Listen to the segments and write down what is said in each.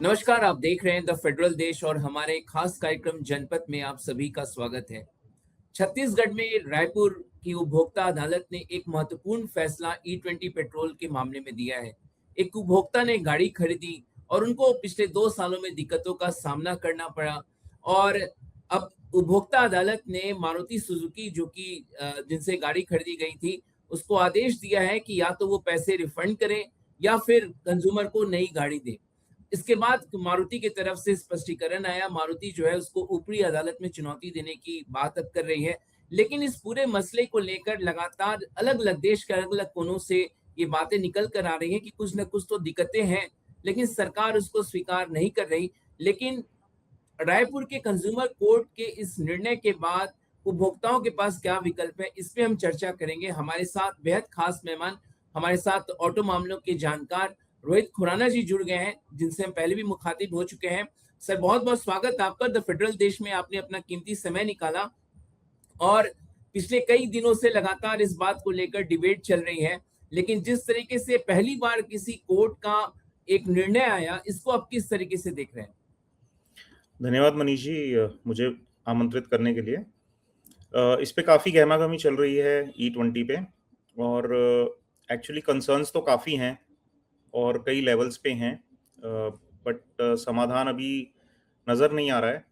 नमस्कार, आप देख रहे हैं द फेडरल देश और हमारे खास कार्यक्रम जनपद में आप सभी का स्वागत है। छत्तीसगढ़ में रायपुर की उपभोक्ता अदालत ने एक महत्वपूर्ण फैसला E20 पेट्रोल के मामले में दिया है। एक उपभोक्ता ने गाड़ी खरीदी और उनको पिछले 2 सालों में दिक्कतों का सामना करना पड़ा और अब उपभोक्ता अदालत ने मारुति सुजुकी जो कि जिनसे गाड़ी खरीदी गई थी, उसको आदेश दिया है कि या तो वो पैसे रिफंड करें या फिर कंज्यूमर को नई गाड़ी दें। इसके बाद मारुति की तरफ से स्पष्टीकरण आया। मारुति जो है उसको ऊपरी अदालत में चुनौती देने की बात अब कर रही है। लेकिन इस पूरे मसले को लेकर लगातार अलग-अलग देश के अलग-अलग कोनों से ये बातें निकल कर आ रही हैं कि कुछ न कुछ तो दिक्कतें हैं, लेकिन सरकार उसको स्वीकार नहीं कर रही। लेकिन रायपुर के कंज्यूमर कोर्ट के इस निर्णय के बाद उपभोक्ताओं के पास क्या विकल्प है, इस पे हम चर्चा करेंगे। हमारे साथ बेहद खास मेहमान, हमारे साथ ऑटो मामलों के जानकार रोहित खुराना जी जुड़ गए हैं, जिनसे हम पहले भी मुखातिब हो चुके हैं। सर, बहुत-बहुत स्वागत आपका द फेडरल देश में। आपने अपना कीमती समय निकाला और पिछले कई दिनों से लगातार इस बात को लेकर डिबेट चल रही है। लेकिन जिस तरीके से पहली बार किसी कोर्ट का एक निर्णय आया, इसको आप किस तरीके से देख रहे हैं? धन्यवाद मनीष जी, मुझे आमंत्रित करने के लिए। इस पे काफ़ी गहमा-गहमी चल रही है E20 पे और एक्चुअली कंसर्न्स तो काफ़ी हैं और कई लेवल्स पे हैं, बट समाधान अभी नज़र नहीं आ रहा है।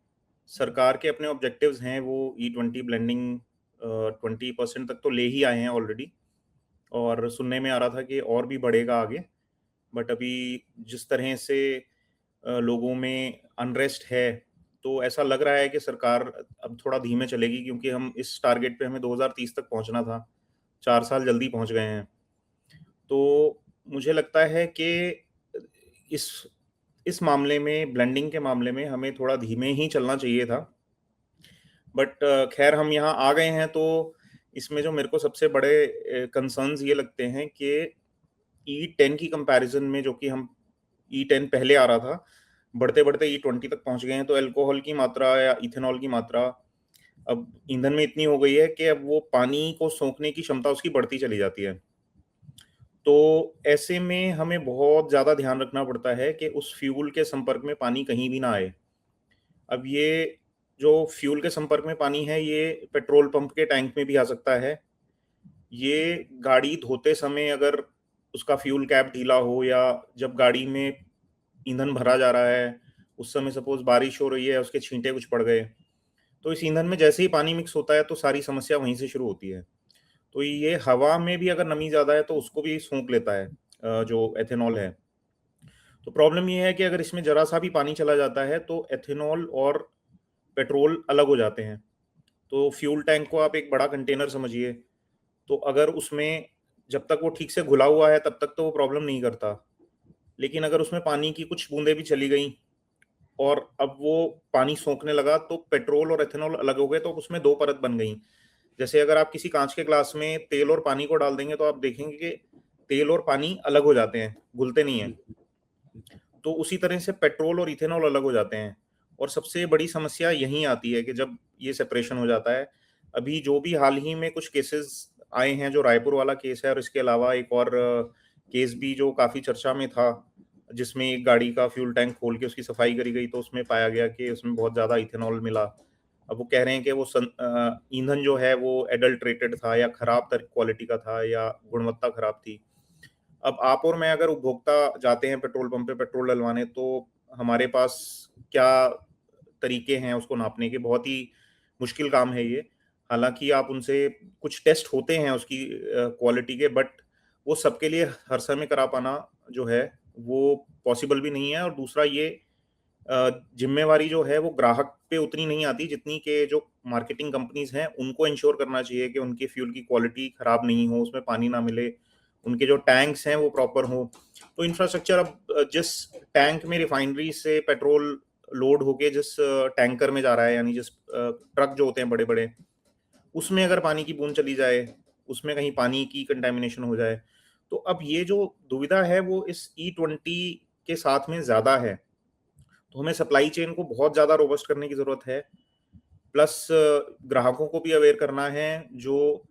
सरकार के अपने ऑब्जेक्टिव्स हैं, वो E20 ब्लेंडिंग 20% तक तो ले ही आए हैं ऑलरेडी और सुनने में आ रहा था कि और भी बढ़ेगा आगे। बट अभी जिस तरह से लोगों में अनरेस्ट है, तो ऐसा लग रहा है कि सरकार अब थोड़ा धीमे चलेगी क्योंकि हम इस टारगेट पे हमें 2030 तक पहुंचना था। 4 साल जल्दी पहुंच गए हैं। तो मुझे लगता है कि इस इस मामले में, ब्लेंडिंग के मामले में हमें थोड़ा धीमे ही चलना चाहिए था। बट खैर हम यहाँ आ गए हैं, तो इसमें जो मेरे को सबसे बड़े कंसर्न्स ये लगते हैं कि E10 की कंपैरिज़न में, जो कि हम E10 पहले आ रहा था, बढ़ते-बढ़ते E20 तक पहुँच गए हैं, तो अल्कोहल की मात्रा या इथेनॉल की मात्रा अब ईंधन में इतनी हो गई है कि अब वो पानी को सोखने की क्षमता उसकी बढ़ती चली जाती है। तो ऐसे में हमें बहुत ज़्यादा ध्यान रखना पड़ता है कि उस फ्यूल के संपर्क में पानी कहीं भी ना आए। अब ये जो फ्यूल के संपर्क में पानी है, ये पेट्रोल पंप के टैंक में भी आ सकता है। ये गाड़ी धोते समय अगर उसका फ्यूल कैप ढीला हो या जब गाड़ी में ईंधन भरा जा रहा है, उस समय सपोज़ बारिश हो रही है, उसके छींटे कुछ पड़ गए, तो इस ईंधन में जैसे ही पानी मिक्स होता है, तो सारी समस्या वहीं से शुरू होती है। तो ये हवा में भी अगर नमी ज़्यादा है, तो उसको भी सोख लेता है, जो एथेनॉल है। तो प्रॉब्लम ये है कि अगर इसमें ज़रा-सा भी पानी चला जाता है, तो एथेनॉल और पेट्रोल अलग हो जाते हैं। तो फ्यूल टैंक को आप एक बड़ा कंटेनर समझिए, तो अगर उसमें जब तक वो ठीक से घुला हुआ है, तब तक तो वो प्रॉब्लम नहीं करता। लेकिन अगर उसमें पानी की कुछ बूंदें भी चली गईं और अब वो पानी सोखने लगा, तो पेट्रोल और एथेनॉल अलग हो गए, तो उसमें 2 परत बन गई। जैसे अगर आप किसी कांच के ग्लास में तेल और पानी को डाल देंगे, तो आप देखेंगे कि तेल और पानी अलग हो जाते हैं, घुलते नहीं हैं। तो उसी तरह से पेट्रोल और इथेनॉल अलग हो जाते हैं और सबसे बड़ी समस्या यहीं आती है कि जब ये सेपरेशन हो जाता है। अभी जो भी हाल ही में कुछ केसेस आए हैं, जो रायपुर वाला केस है और इसके अलावा एक और केस भी जो काफ़ी चर्चा में था, जिसमें एक गाड़ी का फ्यूल टैंक खोल के उसकी सफाई करी गई, तो उसमें पाया गया कि उसमें बहुत ज़्यादा इथेनॉल मिला। अब वो कह रहे हैं कि वो ईंधन जो है वो एडल्टरेटेड था या खराब तर क्वालिटी का था या गुणवत्ता खराब थी। अब आप और मैं अगर उपभोक्ता जाते हैं पेट्रोल पंप पे पेट्रोल डलवाने, तो हमारे पास क्या तरीके हैं उसको नापने के? बहुत ही मुश्किल काम है ये। हालाँकि आप उनसे कुछ टेस्ट होते हैं उसकी क्वालिटी के, बट वो सबके लिए हर समय करा पाना जो है, वो पॉसिबल भी नहीं है और दूसरा ये ज़िम्मेवारी जो है वो ग्राहक पे उतनी नहीं आती जितनी कि जो मार्केटिंग कंपनीज़ हैं, उनको इंश्योर करना चाहिए कि उनके फ्यूल की क्वालिटी खराब नहीं हो, उसमें पानी ना मिले, उनके जो टैंक्स हैं वो प्रॉपर हों। तो इंफ्रास्ट्रक्चर अब जिस टैंक में रिफाइनरी से पेट्रोल लोड होके जिस टैंकर में जा रहा है, यानी जिस ट्रक जो होते हैं बड़े-बड़े, उसमें अगर पानी की बूँद चली जाए, उसमें कहीं पानी की कंटामिनेशन हो जाए, तो अब ये जो दुविधा है वो इस E20 के साथ में ज़्यादा है। तो हमें सप्लाई चेन को बहुत ज़्यादा रोबस्ट करने की ज़रूरत है। प्लस ग्राहकों को भी अवेयर करना है, जो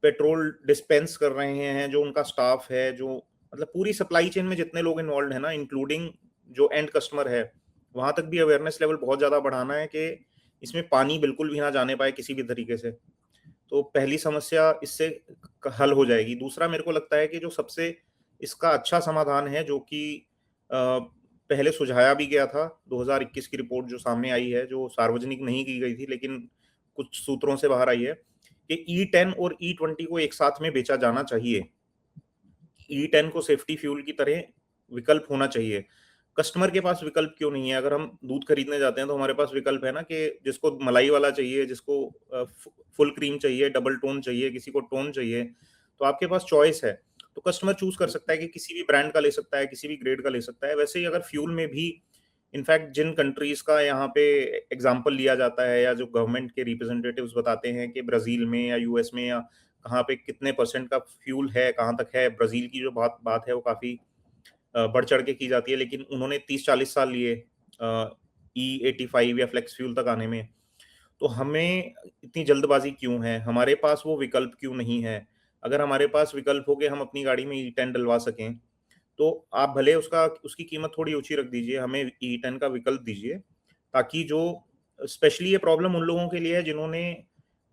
पेट्रोल डिस्पेंस कर रहे हैं, जो उनका स्टाफ है, जो मतलब पूरी सप्लाई चेन में जितने लोग इन्वॉल्व्ड हैं ना, इंक्लूडिंग जो एंड कस्टमर है वहां तक भी अवेयरनेस लेवल बहुत ज्यादा बढ़ाना है कि इसमें पानी बिल्कुल भी ना जाने पाए किसी भी तरीके से। तो पहली समस्या इससे हल हो जाएगी। दूसरा मेरे को लगता है कि जो सबसे इसका अच्छा समाधान है, जो कि पहले सुझाया भी गया था, 2021 की रिपोर्ट जो सामने आई है, जो सार्वजनिक नहीं की गई थी लेकिन कुछ सूत्रों से बाहर आई है, कि E10 और E20 को एक साथ में बेचा जाना चाहिए। E10 को सेफ्टी फ्यूल की तरह विकल्प होना चाहिए। कस्टमर के पास विकल्प क्यों नहीं है? अगर हम दूध खरीदने जाते हैं तो हमारे पास विकल्प है ना, कि जिसको मलाई वाला चाहिए, जिसको फुल क्रीम चाहिए, डबल टोन चाहिए, किसी को टोन चाहिए, तो आपके पास चॉइस है। तो कस्टमर चूज कर सकता है कि किसी भी ब्रांड का ले सकता है, किसी भी ग्रेड का ले सकता है। वैसे ही अगर फ्यूल में भी इनफैक्ट जिन कंट्रीज का यहाँ पे एग्जाम्पल लिया जाता है, या जो गवर्नमेंट के रिप्रेजेंटेटिव्स बताते हैं कि ब्राजील में या यूएस में या कहाँ पे कितने परसेंट का फ्यूल है, कहाँ तक है, ब्राजील की जो बात बात है वो काफी बढ़ चढ़ के की जाती है, लेकिन उन्होंने 30-40 साल लिए E85 या फ्लेक्स फ्यूल तक आने में। तो हमें इतनी जल्दबाजी क्यों है? हमारे पास वो विकल्प क्यों नहीं है? अगर हमारे पास विकल्प हो के हम अपनी गाड़ी में E10 डलवा सकें, तो आप भले उसकी कीमत थोड़ी ऊँची रख दीजिए, हमें E10 का विकल्प दीजिए, ताकि जो स्पेशली ये प्रॉब्लम उन लोगों के लिए है जिन्होंने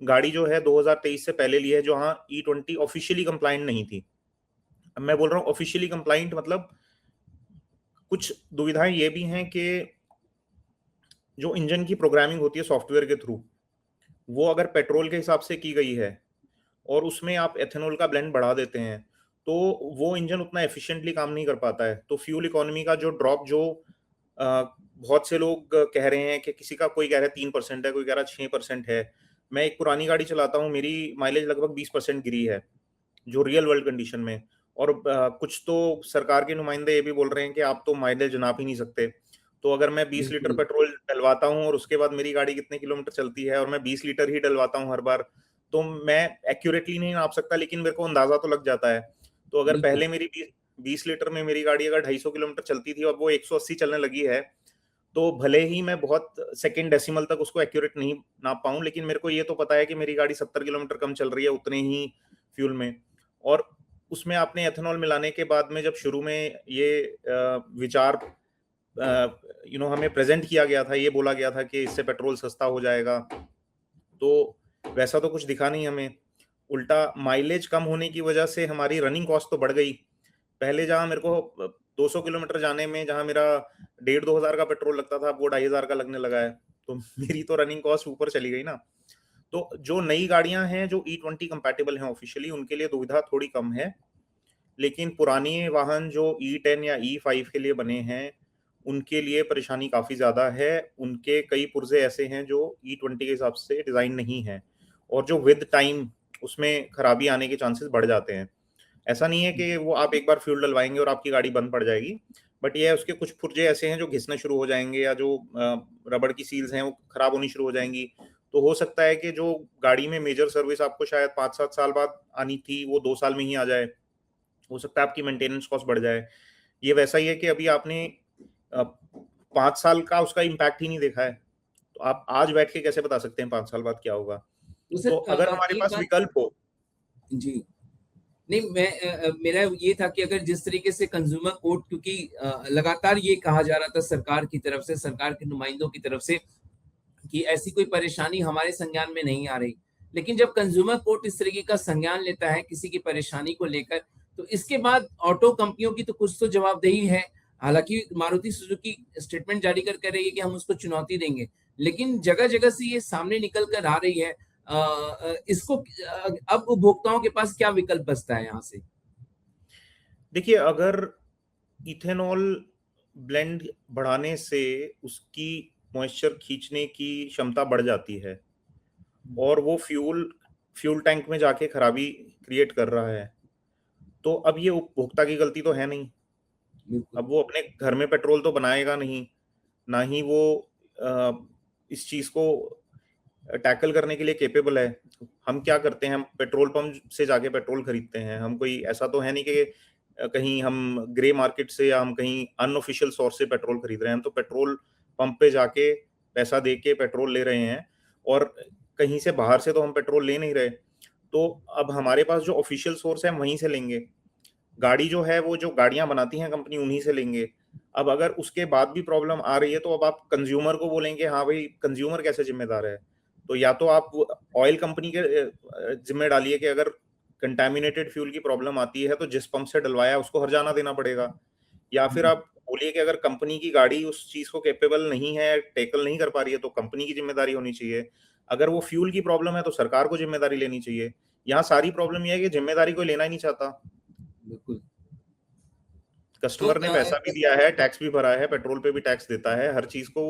गाड़ी जो है 2023 से पहले ली है, जहाँ E20 ऑफिशियली कंप्लायंट नहीं थी। अब मैं बोल रहा हूँ ऑफिशियली कंप्लायंट, मतलब कुछ दुविधाएं ये भी हैं कि जो इंजन की प्रोग्रामिंग होती है सॉफ्टवेयर के थ्रू, वो अगर पेट्रोल के हिसाब से की गई है और उसमें आप एथेनॉल का ब्लेंड बढ़ा देते हैं, तो वो इंजन उतना एफिशिएंटली काम नहीं कर पाता है। तो फ्यूल इकोनॉमी का जो ड्रॉप, जो बहुत से लोग कह रहे हैं कि किसी का, कोई कह रहा है 3% है, कोई कह रहा है 6% है। मैं एक पुरानी गाड़ी चलाता हूँ, मेरी माइलेज लगभग 20% गिरी है, जो रियल वर्ल्ड कंडीशन में। और कुछ तो सरकार के नुमाइंदे ये भी बोल रहे हैं कि आप तो माइलेज नाप ही नहीं सकते। तो अगर मैं 20 लीटर बिल्कुल। पेट्रोल डलवाता हूँ और उसके बाद मेरी गाड़ी कितने किलोमीटर चलती है, और मैं 20 लीटर ही डलवाता हूँ हर बार, तो मैं एक्यूरेटली नहीं नाप सकता, लेकिन मेरे को अंदाजा तो लग जाता है। तो अगर बिल्कुल। पहले मेरी 20 लीटर में मेरी गाड़ी अगर 250 किलोमीटर चलती थी और वो 180 चलने लगी है, तो भले ही मैं बहुत सेकेंड डेसिमल तक उसको एक्यूरेट नहीं नाप पाऊं, लेकिन मेरे को ये तो पता है कि मेरी गाड़ी 70 किलोमीटर कम चल रही है उतने ही फ्यूल में। और उसमें आपने एथेनॉल मिलाने के बाद में, जब शुरू में ये विचार हमें प्रेजेंट किया गया था, ये बोला गया था कि इससे पेट्रोल सस्ता हो जाएगा, तो वैसा तो कुछ दिखा नहीं हमें। उल्टा माइलेज कम होने की वजह से हमारी रनिंग कॉस्ट तो बढ़ गई। पहले जहां मेरे को 200 किलोमीटर जाने में जहां मेरा 1,500-2,000 का पेट्रोल लगता था, अब वो 2,500 का लगने लगा है। तो मेरी तो रनिंग कॉस्ट ऊपर चली गई ना। तो जो नई गाड़ियां हैं जो E20 कंपैटिबल हैं ऑफिशियली, उनके लिए दुविधा थोड़ी कम है, लेकिन पुरानी वाहन जो E10 या E5 के लिए बने हैं, उनके लिए परेशानी काफ़ी ज़्यादा है। उनके कई पुर्जे ऐसे हैं जो E20 के हिसाब से डिज़ाइन नहीं है, और जो विद टाइम उसमें खराबी आने के चांसेस बढ़ जाते हैं। ऐसा नहीं है कि वो आप एक बार फ्यूल डलवाएंगे और आपकी गाड़ी बंद पड़ जाएगी, बट ये है उसके कुछ पुर्जे ऐसे हैं जो घिसने शुरू हो जाएंगे, या जो रबड़ की सील्स हैं वो खराब होनी शुरू हो जाएंगी। तो हो सकता है कि जो गाड़ी में मेजर सर्विस आपको शायद 5-7 साल बाद आनी थी, वो 2 साल में ही आ जाए। हो सकता है आपकी मेंटेनेंस कॉस्ट बढ़ जाए। ये वैसा ही है कि अभी आपने 5 साल का उसका इम्पैक्ट ही नहीं देखा है, तो आप आज बैठ के कैसे बता सकते हैं 5 साल बाद क्या होगा? तो तो सर अगर हमारे एक पास बात। विकल्प हो। जी। नहीं, मैं मेरा ये था कि अगर जिस तरीके से कंज्यूमर कोर्ट, क्योंकि लगातार ये कहा जा रहा था सरकार की तरफ से, सरकार के नुमाइंदों की तरफ से, कि ऐसी कोई परेशानी हमारे संज्ञान में नहीं आ रही। लेकिन जब कंज्यूमर कोर्ट इस तरीके का संज्ञान लेता है किसी की परेशानी को लेकर, तो इसके बाद ऑटो कंपनियों की तो कुछ तो जवाबदेही है। हालांकि मारुति सुजुकी स्टेटमेंट जारी कर कह रही है कि हम उसको चुनौती देंगे, लेकिन जगह जगह से ये सामने निकल कर आ रही है। इसको अब उपभोक्ताओं के पास क्या विकल्प बचता है यहाँ से? देखिए, अगर इथेनॉल ब्लेंड बढ़ाने से उसकी मॉइस्चर खींचने की क्षमता बढ़ जाती है, और वो फ्यूल फ्यूल टैंक में जाके खराबी क्रिएट कर रहा है, तो अब ये उपभोक्ता की गलती तो है नहीं। बिल्कुल। अब वो अपने घर में पेट्रोल तो बनाएगा नहीं, ना ही वो इस चीज को टैकल करने के लिए केपेबल है। हम क्या करते हैं, हम पेट्रोल पंप से जाके पेट्रोल खरीदते हैं। हम कोई ऐसा तो है नहीं कि कहीं हम ग्रे मार्केट से या हम कहीं अनऑफिशियल सोर्स से पेट्रोल खरीद रहे हैं। हम तो पेट्रोल पंप पे जाके पैसा दे के पेट्रोल ले रहे हैं, और कहीं से बाहर से तो हम पेट्रोल ले नहीं रहे। तो अब हमारे पास जो ऑफिशियल सोर्स है, हम वहीं से लेंगे। गाड़ी जो है, वो जो गाड़ियां बनाती हैं कंपनी, उन्हीं से लेंगे। अब अगर उसके बाद भी प्रॉब्लम आ रही है तो अब आप कंज्यूमर को बोलेंगे हाँ भाई कंज्यूमर कैसे जिम्मेदार है? तो या तो आप ऑयल कंपनी के जिम्मे डालिए कि अगर कंटामिनेटेड फ्यूल की प्रॉब्लम आती है तो जिस पंप से डलवाया उसको हर्जाना देना पड़ेगा, या फिर आप बोलिए कि अगर कंपनी की गाड़ी उस चीज को कैपेबल नहीं है, टैकल नहीं कर पा रही है तो कंपनी की जिम्मेदारी होनी चाहिए। अगर वो फ्यूल की प्रॉब्लम है तो सरकार को जिम्मेदारी लेनी चाहिए। यहाँ सारी प्रॉब्लम यह है कि जिम्मेदारी कोई लेना ही नहीं चाहता। बिल्कुल। तो कस्टमर ने पैसा भी दिया है, टैक्स भी भरा है, पेट्रोल पे भी टैक्स देता है, हर चीज को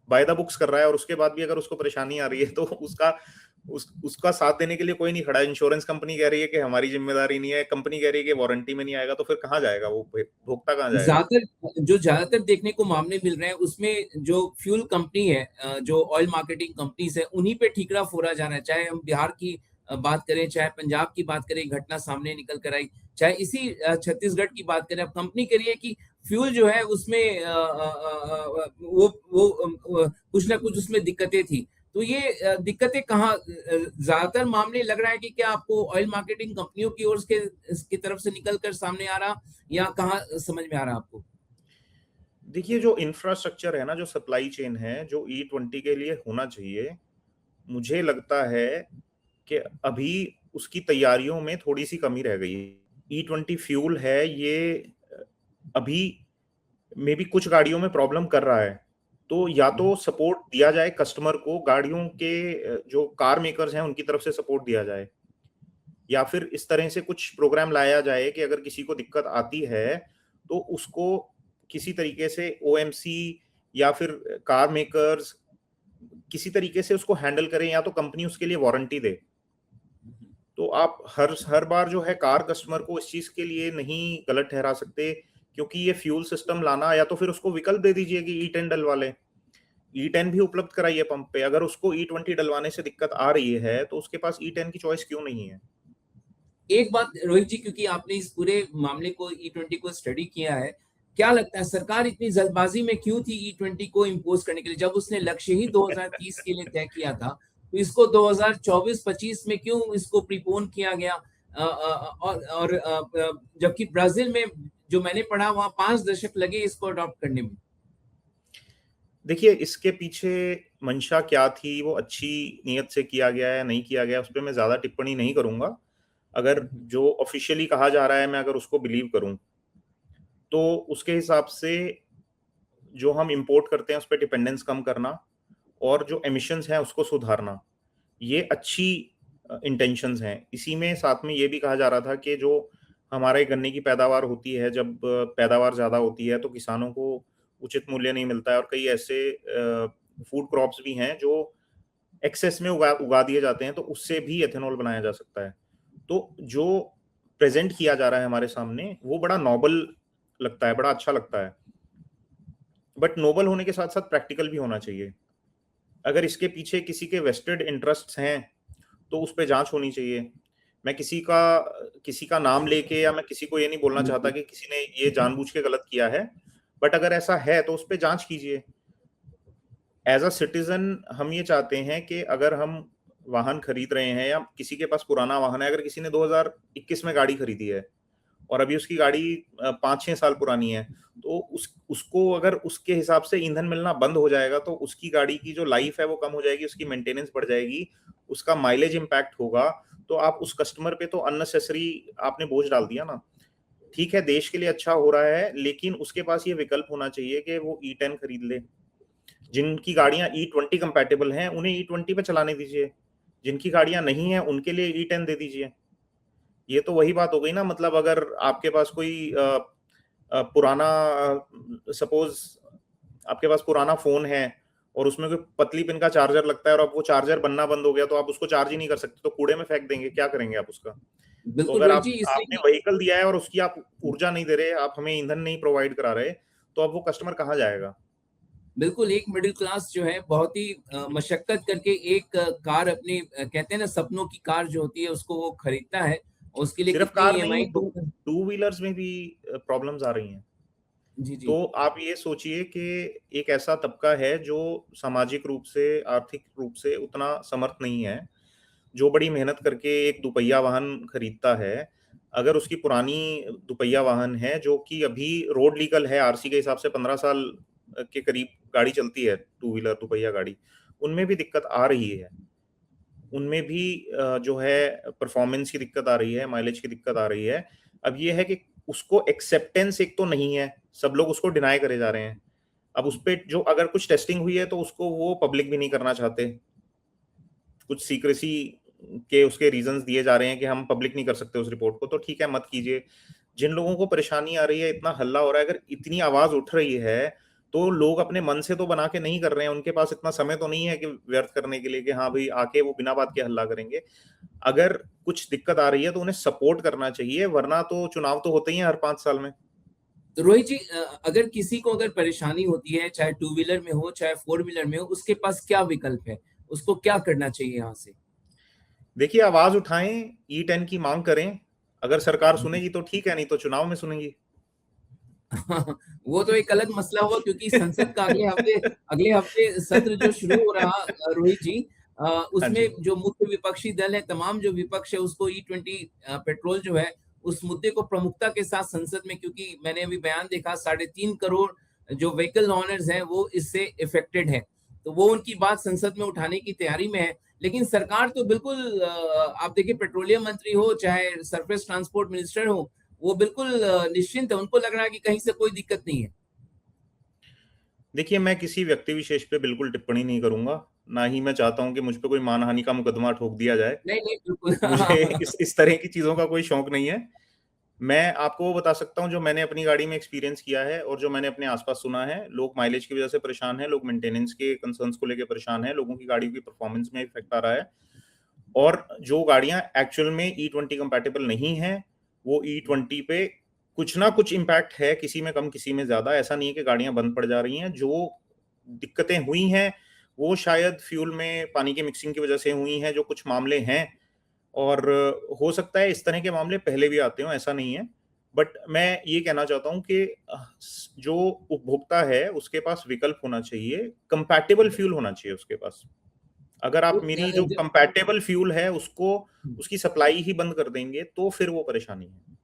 बाय द बुक्स कर रहा है, और उसके बाद भी अगर उसको परेशानी आ रही है तो उसका साथ देने के लिए कोई नहीं खड़ा है। इंश्योरेंस कंपनी कह रही है कि हमारी जिम्मेदारी नहीं है, कंपनी कह रही है कि वारंटी में नहीं आएगा, तो फिर कहाँ जाएगा वो भोक्ता, कहाँ जाएगा? ज्यादातर देखने को मामले मिल रहे हैं उसमें जो फ्यूल कंपनी है, जो ऑयल मार्केटिंग कंपनीज है, उन्हीं पे ठीकरा फोड़ा जा रहा है। चाहे हम बिहार की बात करें, चाहे पंजाब की बात करें, घटना सामने निकल कर आई, चाहे इसी छत्तीसगढ़ की बात करें। अब कंपनी कह रही है कि फ्यूल जो है उसमें कुछ ना कुछ उसमें दिक्कतें थी। तो ये दिक्कतें कहाँ, ज्यादातर मामले लग रहा है कि क्या आपको ऑयल मार्केटिंग कंपनियों की ओर के इसकी तरफ से निकल कर सामने आ रहा, या कहाँ समझ में आ रहा आपको? देखिए, जो इंफ्रास्ट्रक्चर है ना, जो सप्लाई चेन है, जो E20 के लिए होना चाहिए, मुझे लगता है कि अभी उसकी तैयारियों में थोड़ी सी कमी रह गई है। E20 फ्यूल है, ये अभी मे बी कुछ गाड़ियों में प्रॉब्लम कर रहा है। तो या तो सपोर्ट दिया जाए कस्टमर को, गाड़ियों के जो कार मेकर्स हैं उनकी तरफ से सपोर्ट दिया जाए, या फिर इस तरह से कुछ प्रोग्राम लाया जाए कि अगर किसी को दिक्कत आती है तो उसको किसी तरीके से ओएमसी या फिर कार मेकर्स किसी तरीके से उसको हैंडल करें, या तो कंपनी उसके लिए वारंटी दे। तो आप हर बार जो है कार कस्टमर को इस चीज के लिए नहीं गलत ठहरा सकते, क्योंकि ये फ्यूल सिस्टम लाना, या तो फिर उसको विकल्प दे दीजिए कि E10 डलवा ले, E10 भी उपलब्ध कराइए पंप पे। अगर उसको E20 डलवाने से दिक्कत आ रही है तो उसके पास E10 की चॉइस क्यों नहीं है? एक बात रोहित जी, क्योंकि आपने इस पूरे मामले को E20 को स्टडी किया है, क्या लगता है सरकार इतनी जल्दबाजी में क्यों थी E20 को इम्पोज करने के लिए? जब उसने लक्ष्य ही 2030 के लिए तय किया था, तो इसको 2024-25 में क्यों इसको प्रीपोन किया गया? जबकि ब्राजील में जो मैंने पढ़ा, वहां 5 दशक लगे इसको अडॉप्ट करने में। देखिए, इसके पीछे मंशा क्या थी, वो अच्छी नीयत से किया गया है, नहीं किया गया, उस पे मैं ज़्यादा टिप्पणी नहीं करूँगा। अगर जो ऑफ़िशियली कहा जा रहा है, मैं अगर उसको बिलीव करूँ, तो उसके हिसाब से जो हम इम्पोर्ट करते हैं, उस पे डिपेंडेंस कम करना और जो एमिशंस हैं, उसको सुधारना, ये अच्छी इंटेंशंस हैं। इसी में साथ में ये भी कहा जा रहा था कि जो हमारे गन्ने की पैदावार होती है, जब पैदावार ज़्यादा होती है, तो किसानों को उचित मूल्य नहीं मिलता है, और कई ऐसे फूड क्रॉप्स भी हैं जो एक्सेस में उगा उगा दिए जाते हैं, तो उससे भी एथेनॉल बनाया जा सकता है। तो जो प्रेजेंट किया जा रहा है हमारे सामने, वो बड़ा नोबल लगता है, बड़ा अच्छा लगता है। बट नोबल होने के साथ-साथ प्रैक्टिकल भी होना चाहिए। अगर इसके पीछे किसी के वेस्टेड इंटरेस्ट्स हैं, तो उस पे जाँच होनी चाहिए। मैं किसी का नाम लेके, या मैं किसी को ये नहीं बोलना चाहता बिल्कुल। कि किसी ने ये जानबूझ के गलत किया है, बट अगर ऐसा है तो उस पे जाँच कीजिए। एज अ सिटीजन हम ये चाहते हैं कि अगर हम वाहन खरीद रहे हैं, या किसी के पास पुराना वाहन है, अगर किसी ने 2021 में गाड़ी खरीदी है और अभी उसकी गाड़ी 5-6 साल पुरानी है, तो उसको अगर उसके हिसाब से ईंधन मिलना बंद हो जाएगा तो उसकी गाड़ी की जो लाइफ है वो कम हो जाएगी, उसकी मेंटेनेंस बढ़ जाएगी, उसका माइलेज इम्पैक्ट होगा। तो आप उस कस्टमर पे तो अननेसेसरी आपने बोझ डाल दिया ना। ठीक है, देश के लिए अच्छा हो रहा है, लेकिन उसके पास ये विकल्प होना चाहिए कि वो E10 खरीद ले। जिनकी गाड़ियां E20 कंपैटिबल हैं उन्हें E20 पे चलाने दीजिए, जिनकी गाड़ियां नहीं हैं उनके लिए E10 दे दीजिए। ये तो वही बात हो गई ना, मतलब अगर आपके पास कोई पुराना, सपोज आपके पास पुराना फोन है और उसमें कोई पतली पिन का चार्जर लगता है, और अब वो चार्जर बनना बंद हो गया, तो आप उसको चार्ज ही नहीं कर सकते, तो कूड़े में फेंक देंगे, क्या करेंगे आप उसका? तो बिल्कुल अगर रोहित आप जी, इसलिए आपने व्हीकल दिया है और उसकी आप ऊर्जा नहीं दे रहे, आप हमें ईंधन नहीं प्रोवाइड करा रहे, तो अब वो कस्टमर कहाँ जाएगा? बिल्कुल एक मिडिल क्लास जो है बहुत ही मशक्कत करके एक कार अपनी, कहते हैं ना, सपनों की कार जो होती है उसको वो खरीदता है, और उसके लिए सिर्फ कितनी कार नहीं, ईएमआई भुगतान। टू व्हीलर्स में भी प्रॉब्लम्स आ रही हैं। जी जी। तो आप ये सोचिए कि एक ऐसा तबका है जो सामाजिक रूप से, आर्थिक रूप से उतना समर्थ नहीं है, जो बड़ी मेहनत करके एक दुपहिया वाहन खरीदता है। अगर उसकी पुरानी दुपहिया वाहन है जो कि अभी रोड लीगल है, आरसी के हिसाब से 15 साल के करीब गाड़ी चलती है, टू व्हीलर दुपहिया गाड़ी, उनमें भी दिक्कत आ रही है। उनमें भी जो है परफॉर्मेंस की दिक्कत आ रही है, माइलेज की दिक्कत आ रही है। अब ये है कि उसको एक्सेप्टेंस एक तो नहीं है, सब लोग उसको डिनाई करे जा रहे हैं। अब उस पे जो अगर कुछ टेस्टिंग हुई है तो उसको वो पब्लिक भी नहीं करना चाहते। कुछ सीक्रेसी के उसके रीजंस दिए जा रहे हैं कि हम पब्लिक नहीं कर सकते उस रिपोर्ट को, तो ठीक है मत कीजिए। जिन लोगों को परेशानी आ रही है, इतना हल्ला हो रहा है, अगर इतनी आवाज उठ रही है तो लोग अपने मन से तो बना के नहीं कर रहे हैं, उनके पास इतना समय तो नहीं है कि व्यर्थ करने के लिए कि हाँ भाई आके वो बिना बात के हल्ला करेंगे। अगर कुछ दिक्कत आ रही है तो उन्हें सपोर्ट करना चाहिए, वरना तो चुनाव तो होते ही हैं हर 5 साल में। तो रोहित जी, अगर किसी को अगर परेशानी होती है, चाहे टू व्हीलर में हो चाहे फोर व्हीलर में हो, उसके पास क्या विकल्प है? उसको क्या करना चाहिए यहाँ से? देखिए, आवाज उठाएं, E10 की मांग करें। अगर सरकार सुनेगी तो ठीक है, नहीं तो चुनाव में सुनेगी। वो तो एक अलग मसला हुआ, क्योंकि संसद का अगले हफ्ते सत्र जो शुरू हो रहा, रोहित जी, हाँ उसमें जी। जो मुख्य विपक्षी दल है, तमाम जो विपक्ष है, उसको E20 पेट्रोल जो है, उस मुद्दे को प्रमुखता के साथ संसद में, क्योंकि मैंने अभी बयान देखा, 3.5 करोड़ जो व्हीकल ओनर्स हैं वो इससे इफेक्टेड है, तो वो उनकी बात संसद में उठाने की तैयारी में है। लेकिन सरकार तो बिल्कुल, आप देखिए, पेट्रोलियम मंत्री हो चाहे सरफेस ट्रांसपोर्ट मिनिस्टर हो, वो बिल्कुल निश्चिंत है, उनको लग रहा है कि कहीं से कोई दिक्कत नहीं है। देखिए, मैं किसी व्यक्ति विशेष पे बिल्कुल टिप्पणी नहीं करूंगा, ना ही मैं चाहता हूं कि मुझ पे कोई मानहानि का मुकदमा ठोक दिया जाए। नहीं, नहीं, बिल्कुल। मुझे इस तरह की चीजों का कोई शौक नहीं है। मैं आपको वो बता सकता हूँ जो मैंने अपनी गाड़ी में एक्सपीरियंस किया है और जो मैंने अपने आसपास सुना है। लोग माइलेज की वजह से परेशान हैं, लोग मेंटेनेंस के कंसर्न्स को लेकर परेशान हैं, लोगों की गाड़ी की परफॉर्मेंस में इफेक्ट आ रहा है। और जो गाड़ियां एक्चुअल में E20 कंपैटिबल नहीं है, वो E20 पे कुछ ना कुछ इम्पैक्ट है, किसी में कम किसी में ज्यादा। ऐसा नहीं है कि गाड़ियां बंद पड़ जा रही हैं। जो दिक्कतें हुई हैं वो शायद फ्यूल में पानी की मिक्सिंग की वजह से हुई हैं, जो कुछ मामले हैं। और हो सकता है इस तरह के मामले पहले भी आते हों, ऐसा नहीं है। बट मैं ये कहना चाहता हूँ कि जो उपभोक्ता है उसके पास विकल्प होना चाहिए, कंपैटिबल फ्यूल होना चाहिए उसके पास। अगर आप तो मेरी जो कंपैटिबल फ्यूल है उसको, उसकी सप्लाई ही बंद कर देंगे तो फिर वो परेशानी है।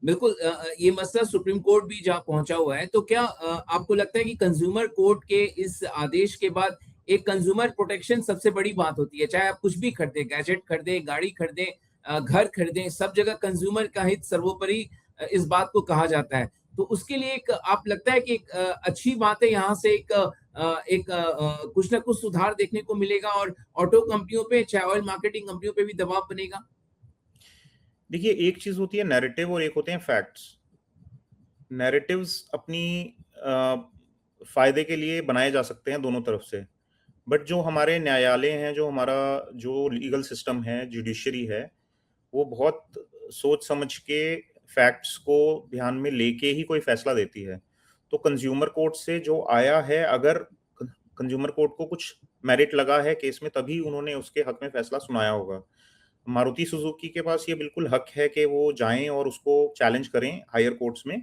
बिल्कुल, ये मसला सुप्रीम कोर्ट भी जहाँ पहुंचा हुआ है, तो क्या आपको लगता है कि कंज्यूमर कोर्ट के इस आदेश के बाद एक कंज्यूमर प्रोटेक्शन सबसे बड़ी बात होती है? चाहे आप कुछ भी खरीदें, गैजेट खरीदें, गाड़ी खरीदें, घर खरीदें, सब जगह कंज्यूमर का हित सर्वोपरि, इस बात को कहा जाता है। तो उसके लिए एक, आप लगता है कि एक अच्छी बात है, यहाँ से कुछ ना कुछ सुधार देखने को मिलेगा, और ऑटो कंपनियों पे, चाहे ऑयल मार्केटिंग कंपनियों पे भी दबाव बनेगा? देखिए, एक चीज होती है नैरेटिव और एक होते हैं फैक्ट्स। नैरेटिव्स अपनी फायदे के लिए बनाए जा सकते हैं दोनों तरफ से। बट जो हमारे न्यायालय हैं, जो हमारा जो लीगल सिस्टम है, जुडिशरी है, वो बहुत सोच समझ के फैक्ट्स को ध्यान में लेके ही कोई फैसला देती है। तो कंज्यूमर कोर्ट से जो आया है, अगर कंज्यूमर कोर्ट को कुछ मेरिट लगा है केस में, तभी उन्होंने उसके हक में फैसला सुनाया होगा। मारुति सुजुकी के पास ये बिल्कुल हक है कि वो जाएं और उसको चैलेंज करें हायर कोर्ट्स में।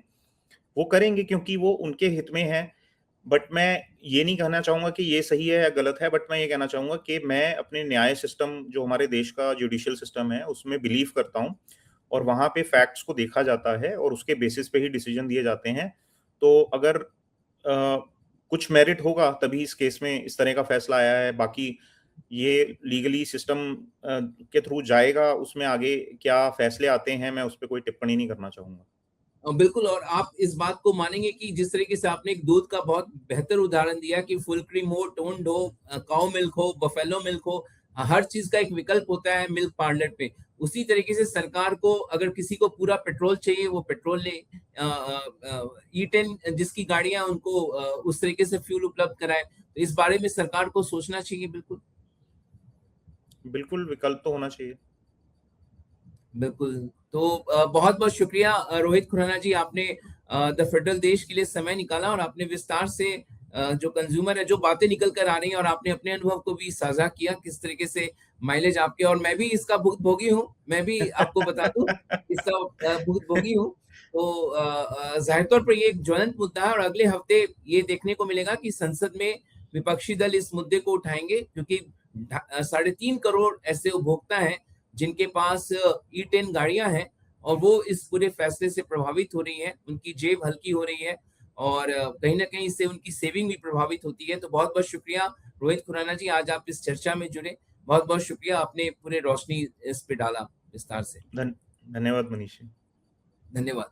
वो करेंगे क्योंकि वो उनके हित में है। बट मैं ये नहीं कहना चाहूंगा कि ये सही है या गलत है, बट मैं ये कहना चाहूंगा कि मैं अपने न्याय सिस्टम, जो हमारे देश का जुडिशियल सिस्टम है, उसमें बिलीव करता हूँ। और वहां पे फैक्ट्स को देखा जाता है और उसके बेसिस पे ही डिसीजन दिए जाते हैं। तो अगर कुछ मेरिट होगा तभी इस केस में इस तरह का फैसला आया है। बाकी ये लीगली सिस्टम के थ्रू जाएगा, उसमें आगे क्या फैसले आते हैं मैं उस पर कोई टिप्पणी नहीं करना चाहूंगा। बिल्कुल, और आप इस बात को मानेंगे कि जिस तरीके से आपने एक दूध का बहुत बेहतर उदाहरण दिया कि फुल क्रीम हो, टोन्ड हो, काऊ मिल्क हो, बफेलो मिल्क हो, हर चीज का एक विकल्प होता है मिल्क पार्लर पे। उसी तरीके से सरकार को, अगर किसी को पूरा पेट्रोल चाहिए, वो पेट्रोल ले, E10 जिसकी गाड़ियां, उनको उस तरीके से फ्यूल उपलब्ध कराए। तो इस बारे में सरकार को सोचना चाहिए, बिल्कुल। बिल्कुल, विकल्प तो होना चाहिए। बिल्कुल। तो बहुत-बहुत शुक्रिया, रोहित खुराना जी, आपने द फेडरल देश के लिए समय निकाला, और आपने विस्तार से जो कंज्यूमर है, जो बातें निकल कर आ रही हैं, और आपने अपने अनुभव को भी साझा किया, किस तरीके से माइलेज आपके, और मैं भी इसका भुगतभोगी हूँ, मैं भी आपको बता दूँ, इसका भुगतभोगी हूँ। तो ज़ाहिर तौर पर ये एक ज्वलंत मुद्दा है, और अगले हफ्ते ये देखने को मिलेगा कि संसद में विपक्षी दल इस मुद्दे को उठाएँगे, क्योंकि 3.5 करोड़ ऐसे उपभोक्ता हैं जिनके पास E10 गाड़ियां हैं, और वो इस पूरे फैसले से प्रभावित हो रही हैं, उनकी जेब हल्की हो रही है और कहीं न कहीं इससे उनकी सेविंग भी प्रभावित होती है। तो बहुत-बहुत शुक्रिया रोहित खुराना जी, आज आप इस चर्चा में जुड़े। बहुत-बहुत शुक्रिया, आपने पूरे रोशनी इस पे डाला विस्तार से। धन्यवाद मनीष जी। धन्यवाद।